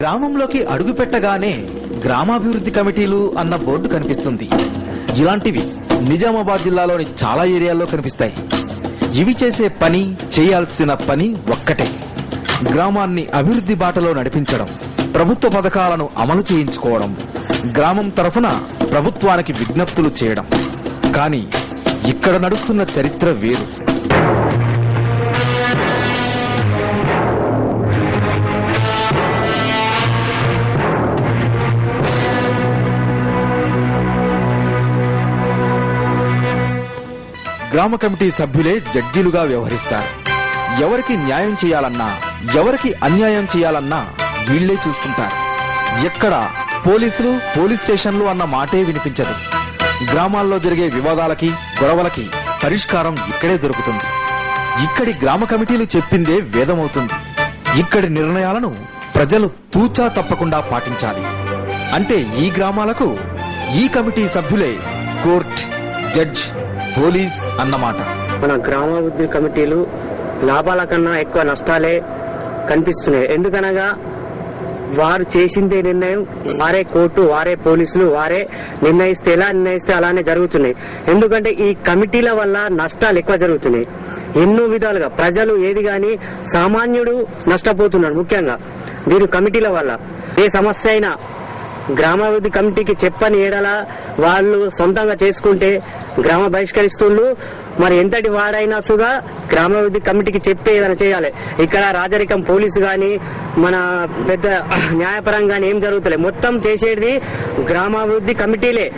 గ్రామంలోకి అడుగు పెట్టగానే గ్రామాభివృద్ధి కమిటీలు అన్న బోర్డు కనిపిస్తుంది. ఇలాంటివి నిజామాబాద్ జిల్లాలోని చాలా ఏరియాల్లో కనిపిస్తాయి. ఇవి చేయాల్సిన పని ఒక్కటే, గ్రామాన్ని అభివృద్ధి బాటలో నడిపించడం, ప్రభుత్వ పథకాలను అమలు చేయించుకోవడం, గ్రామం తరఫున ప్రభుత్వానికి విజ్ఞప్తులు చేయడం. కానీ ఇక్కడ నడుస్తున్న చరిత్ర వేరు. గ్రామ కమిటీ సభ్యులే జడ్జీలుగా వ్యవహరిస్తారు. ఎవరికి న్యాయం చేయాలన్నా, ఎవరికి అన్యాయం చేయాలన్నా వీళ్లే చూసుకుంటారు. ఎక్కడ పోలీసులు, పోలీస్ స్టేషన్లు అన్న మాటే వినిపించదు. గ్రామాల్లో జరిగే వివాదాలకి, గొడవలకి పరిష్కారం ఇక్కడే దొరుకుతుంది. ఇక్కడి గ్రామ కమిటీలు చెప్పిందే వేదమవుతుంది. ఇక్కడి నిర్ణయాలను ప్రజలు తూచా తప్పకుండా పాటించాలి. అంటే ఈ గ్రామాలకు ఈ కమిటీ సభ్యులే కోర్ట్, జడ్జ్, పోలీస్ అన్నమాట. మన గ్రామాభివృద్ధి కమిటీలు లాభాల కన్నా ఎక్కువ నష్టాలే కనిపిస్తున్నాయి. ఎందుకనగా వారు చేసిందే నిర్ణయం, వారే కోర్టు, వారే పోలీసులు, వారే నిర్ణయిస్తే ఎలా నిర్ణయిస్తే అలానే జరుగుతున్నాయి. ఎందుకంటే ఈ కమిటీల వల్ల నష్టాలు ఎక్కువ జరుగుతున్నాయి. ఎన్నో విధాలుగా ప్రజలు ఏది గాని సామాన్యుడు నష్టపోతున్నాడు. ముఖ్యంగా వీరు కమిటీల వల్ల ఏ సమస్య అయినా గ్రామాభివృద్ధి కమిటీకి చెప్పని ఏడలా వాళ్ళు సొంతంగా చేసుకుంటే గ్రామ బహిష్కరిస్తుళ్ళు. మరి ఎంతటి వాడైనా సుగా గ్రామాభివృద్ధి కమిటీకి చెప్పే ఏదైనా చేయాలి. ఇక్కడ రాజరికం పోలీసు గాని మన పెద్ద న్యాయపరంగా ఏం జరుగుతలే, మొత్తం చేసేది గ్రామాభివృద్ధి కమిటీలే.